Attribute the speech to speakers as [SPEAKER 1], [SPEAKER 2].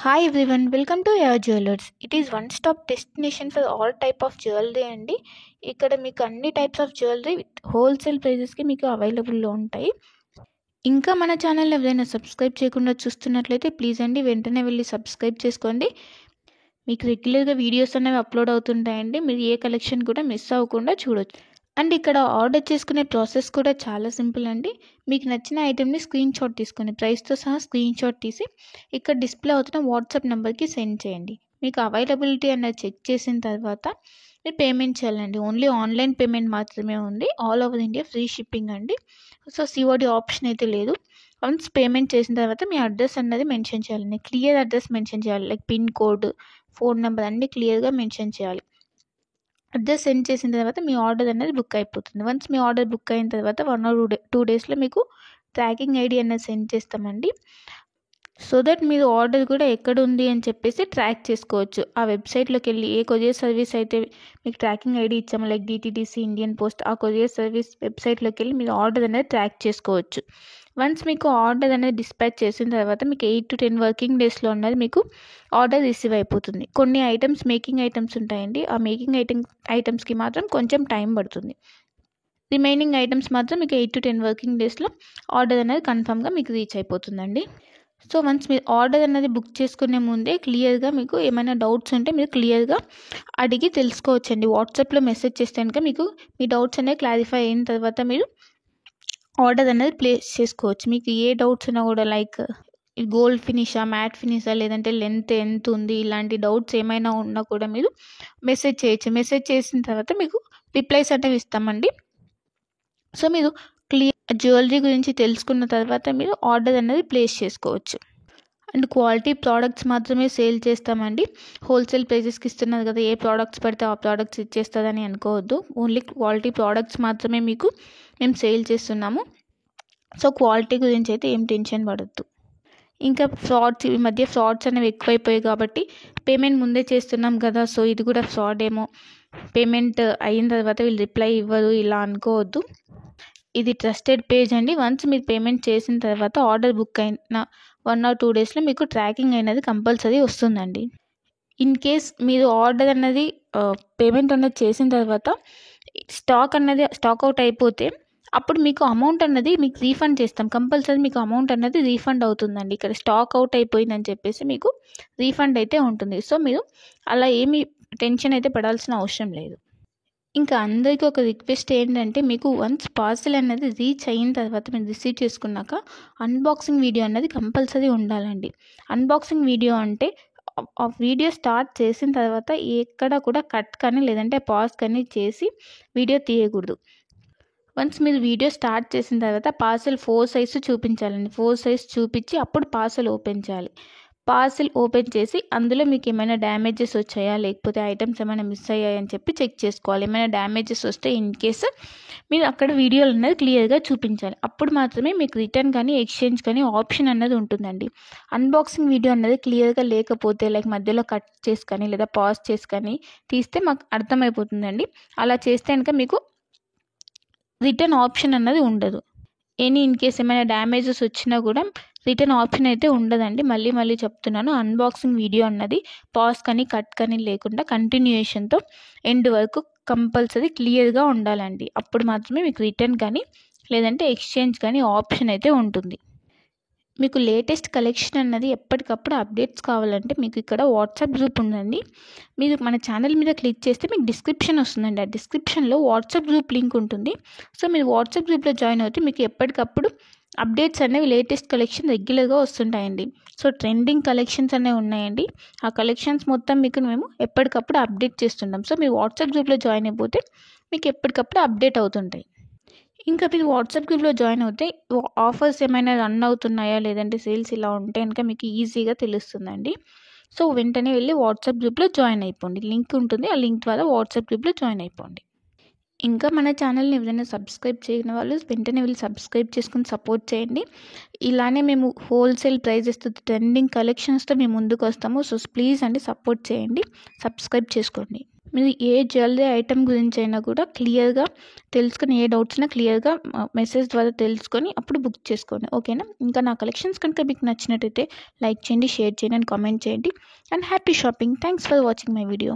[SPEAKER 1] Hi everyone, welcome to Air Jewelers. It is one stop destination for all type of jewelry అండి. ఇక్కడ మీకు అన్ని types of jewellery with wholesale ప్రైజెస్కి మీకు అవైలబుల్లో ఉంటాయి. ఇంకా మన ఛానల్ ఎవరైనా సబ్స్క్రైబ్ చేయకుండా చూస్తున్నట్లయితే ప్లీజ్ అండి వెంటనే వెళ్ళి సబ్స్క్రైబ్ చేసుకోండి. మీకు రెగ్యులర్గా వీడియోస్ అనేవి అప్లోడ్ అవుతుంటాయండి. మీరు ఏ కలెక్షన్ కూడా మిస్ అవ్వకుండా చూడొచ్చు. అండ్ ఇక్కడ ఆర్డర్ చేసుకునే ప్రాసెస్ కూడా చాలా సింపుల్ అండి. మీకు నచ్చిన ఐటెంని స్క్రీన్ షాట్ తీసుకొని ప్రైస్తో సహా స్క్రీన్ షాట్ తీసి ఇక్కడ డిస్ప్లే అవుతున్న వాట్సాప్ నెంబర్కి సెండ్ చేయండి. మీకు అవైలబిలిటీ అన్నది చెక్ చేసిన తర్వాత మీరు పేమెంట్ చేయాలండి. ఓన్లీ ఆన్లైన్ పేమెంట్ మాత్రమే ఉంది. All over India free shipping అండి. సో సిఓడి ఆప్షన్ అయితే లేదు. వన్స్ పేమెంట్ చేసిన తర్వాత మీ అడ్రస్ అన్నది మెన్షన్ చేయాలండి. క్లియర్ అడ్రస్ మెన్షన్ చేయాలి. Like pin code, phone number అన్నీ క్లియర్గా మెన్షన్ చేయాలి. అడ్రస్ సెండ్ చేసిన తర్వాత మీ ఆర్డర్ అనేది బుక్ అయిపోతుంది. వన్స్ మీ ఆర్డర్ బుక్ అయిన తర్వాత 1 or 2 డేస్లో మీకు ట్రాకింగ్ ఐడి అనేది సెండ్ చేస్తామండి. సో దట్ మీరు ఆర్డర్ కూడా ఎక్కడ ఉంది అని చెప్పేసి ట్రాక్ చేసుకోవచ్చు. ఆ వెబ్సైట్లోకి వెళ్ళి ఏ కొరియర్ సర్వీస్ అయితే మీకు ట్రాకింగ్ ఐడి ఇచ్చామో లైక్ డిటీడీసీ, ఇండియన్ పోస్ట్, ఆ కొరియర్ సర్వీస్ వెబ్సైట్లోకి వెళ్ళి మీరు ఆర్డర్ అనేది ట్రాక్ చేసుకోవచ్చు. వన్స్ మీకు ఆర్డర్ అనేది డిస్పాచ్ చేసిన తర్వాత మీకు 8 to 10 వర్కింగ్ డేస్లో ఉన్నది మీకు ఆర్డర్ రిసీవ్ అయిపోతుంది. కొన్ని ఐటమ్స్ మేకింగ్ ఐటమ్స్ ఉంటాయండి. ఆ మేకింగ్ ఐటమ్స్కి మాత్రం కొంచెం టైం పడుతుంది. రిమైనింగ్ ఐటమ్స్ మాత్రం మీకు 8 to 10 వర్కింగ్ డేస్లో ఆర్డర్ అనేది కన్ఫామ్గా మీకు రీచ్ అయిపోతుందండి. సో వన్స్ మీరు ఆర్డర్ అనేది బుక్ చేసుకునే ముందే క్లియర్గా మీకు ఏమైనా డౌట్స్ ఉంటే మీరు క్లియర్గా అడిగి తెలుసుకోవచ్చండి. వాట్సాప్లో మెసేజ్ చేస్తే కనుక మీకు మీ డౌట్స్ అనేవి క్లారిఫై అయిన తర్వాత మీరు ఆర్డర్ అనేది ప్లేస్ చేసుకోవచ్చు. మీకు ఏ డౌట్స్ ఉన్నా కూడా లైక్ గోల్డ్ ఫినిషా, మ్యాట్ ఫినిషా, లేదంటే లెంత్ ఎంత ఉంది, ఇలాంటి డౌట్స్ ఏమైనా ఉన్నా కూడా మీరు మెసేజ్ చేయొచ్చు. మెసేజ్ చేసిన తర్వాత మీకు రిప్లైస్ అనేవి ఇస్తామండి. సో మీరు క్లియర్ జ్యువెలరీ గురించి తెలుసుకున్న తర్వాత మీరు ఆర్డర్ అనేది ప్లేస్ చేసుకోవచ్చు. అండ్ క్వాలిటీ ప్రోడక్ట్స్ మాత్రమే సేల్ చేస్తామండి. హోల్సేల్ ప్రైజెస్కి ఇస్తున్నారు కదా, ఏ ప్రోడక్ట్స్ పడితే ఆ ప్రోడక్ట్స్ ఇచ్చేస్తుందని అనుకోవద్దు. ఓన్లీ క్వాలిటీ ప్రోడక్ట్స్ మాత్రమే మీకు మేము సేల్ చేస్తున్నాము. సో క్వాలిటీ గురించి అయితే ఏం టెన్షన్ పడద్దు. ఇంకా ఈ మధ్య ఫ్రాడ్స్ అనేవి ఎక్కువైపోయాయి కాబట్టి పేమెంట్ ముందే చేస్తున్నాం కదా, సో ఇది కూడా ఫ్రాడ్ ఏమో, పేమెంట్ అయిన తర్వాత వీళ్ళు రిప్లై ఇవ్వరు ఇలా అనుకోవద్దు. ఇది ట్రస్టెడ్ పేజ్ అండి. వన్స్ మీరు పేమెంట్ చేసిన తర్వాత ఆర్డర్ బుక్ అయిన 1 or 2 డేస్లో మీకు ట్రాకింగ్ అనేది కంపల్సరీ వస్తుందండి. ఇన్ కేస్ మీరు ఆర్డర్ అన్నది పేమెంట్ అన్నది చేసిన తర్వాత స్టాక్ అవుట్ అయిపోతే అప్పుడు మీకు అమౌంట్ అన్నది మీకు రీఫండ్ చేస్తాం. కంపల్సరీ మీకు అమౌంట్ అన్నది రీఫండ్ అవుతుందండి. ఇక్కడ స్టాక్ అవుట్ అయిపోయిందని చెప్పేసి మీకు రీఫండ్ అయితే ఉంటుంది. సో మీరు అలా ఏమీ టెన్షన్ అయితే పడాల్సిన అవసరం లేదు. ఇంకా అందరికీ ఒక రిక్వెస్ట్ ఏంటంటే, మీకు వన్స్ పార్సల్ అనేది రీచ్ అయిన తర్వాత మీరు రిసీవ్ చేసుకున్నాక అన్బాక్సింగ్ వీడియో అన్నది కంపల్సరీ ఉండాలండి. అన్బాక్సింగ్ వీడియో అంటే ఆ వీడియో స్టార్ట్ చేసిన తర్వాత ఎక్కడ కూడా కట్ కానీ లేదంటే పాజ్ కానీ చేసి వీడియో తీయకూడదు. వన్స్ మీరు వీడియో స్టార్ట్ చేసిన తర్వాత పార్సల్ 4 సైజ్ చూపించాలండి. 4 సైజ్ చూపించి అప్పుడు పార్సల్ ఓపెన్ చేయాలి. పార్సల్ ఓపెన్ చేసి అందులో మీకు ఏమైనా డ్యామేజెస్ వచ్చాయా, లేకపోతే ఐటమ్స్ ఏమైనా మిస్ అయ్యాయని చెప్పి చెక్ చేసుకోవాలి. ఏమైనా డ్యామేజెస్ వస్తే ఇన్ కేసు మీరు అక్కడ వీడియోలు అనేది క్లియర్గా చూపించాలి. అప్పుడు మాత్రమే మీకు రిటర్న్ కానీ ఎక్స్చేంజ్ కానీ ఆప్షన్ అన్నది ఉంటుందండి. అన్బాక్సింగ్ వీడియో అన్నది క్లియర్గా లేకపోతే లైక్ మధ్యలో కట్ చేసి కానీ లేదా పాజ్ చేసి కానీ తీస్తే మాకు అర్థమైపోతుందండి. అలా చేస్తే కనుక మీకు రిటర్న్ ఆప్షన్ అన్నది ఉండదు. ఇన్ కేస్ ఏమైనా డ్యామేజెస్ వచ్చినా కూడా రిటర్న్ ఆప్షన్ అయితే ఉండదండి. మళ్ళీ చెప్తున్నాను, అన్బాక్సింగ్ వీడియో అన్నది పాజ్ కానీ కట్ కానీ లేకుండా కంటిన్యూయేషన్తో ఎండ్ వరకు కంపల్సరీ క్లియర్గా ఉండాలండి. అప్పుడు మాత్రమే మీకు రిటర్న్ కానీ లేదంటే ఎక్స్చేంజ్ కానీ ఆప్షన్ అయితే ఉంటుంది. మీకు లేటెస్ట్ కలెక్షన్ అన్నది ఎప్పటికప్పుడు అప్డేట్స్ కావాలంటే మీకు ఇక్కడ వాట్సాప్ గ్రూప్ ఉందండి. మీరు మన ఛానల్ మీద క్లిక్ చేస్తే మీకు డిస్క్రిప్షన్ వస్తుందండి. ఆ డిస్క్రిప్షన్లో వాట్సాప్ గ్రూప్ లింక్ ఉంటుంది. సో మీరు వాట్సాప్ గ్రూప్లో జాయిన్ అవుతే మీకు ఎప్పటికప్పుడు అప్డేట్స్ అనేవి లేటెస్ట్ కలెక్షన్ రెగ్యులర్గా వస్తుంటాయండి. సో ట్రెండింగ్ కలెక్షన్స్ అనేవి ఉన్నాయండి. ఆ కలెక్షన్స్ మొత్తం మీకు మేము ఎప్పటికప్పుడు అప్డేట్ చేస్తుంటాం. సో మీరు వాట్సాప్ గ్రూప్లో జాయిన్ అయిపోతే మీకు ఎప్పటికప్పుడు అప్డేట్ అవుతుంటాయి. ఇంకా మీరు వాట్సాప్ గ్రూప్లో జాయిన్ అవుతే ఆఫర్స్ ఏమైనా రన్ అవుతున్నాయా లేదంటే సేల్స్ ఇలా ఉంటే కనుక మీకు ఈజీగా తెలుస్తుందండి. సో వెంటనే వెళ్ళి వాట్సాప్ గ్రూప్లో జాయిన్ అయిపోండి. లింక్ ఉంటుంది, ఆ లింక్ ద్వారా వాట్సాప్ గ్రూప్లో జాయిన్ అయిపోండి. ఇంకా మన ఛానల్ని ఎవరైనా సబ్స్క్రైబ్ చేయని వాళ్ళు వెంటనే వెళ్ళి సబ్స్క్రైబ్ చేసుకుని సపోర్ట్ చేయండి. ఇలానే మేము హోల్సేల్ ప్రైజెస్తో ట్రెండింగ్ కలెక్షన్స్తో మేము ముందుకు వస్తాము. సో ప్లీజ్ అండి సపోర్ట్ చేయండి, సబ్స్క్రైబ్ చేసుకోండి. మీరు ఏ జ్యువెలరీ ఐటెం గురించి అయినా కూడా క్లియర్గా తెలుసుకొని, ఏ డౌట్స్ ఉన్నా క్లియర్గా మెసేజ్ ద్వారా తెలుసుకొని అప్పుడు బుక్ చేసుకోండి. ఓకేనా? ఇంకా నా కలెక్షన్స్ కనుక మీకు నచ్చినట్టయితే లైక్ చేయండి, షేర్ చేయండి అండ్ కామెంట్ చేయండి. And happy shopping. Thanks for watching my video.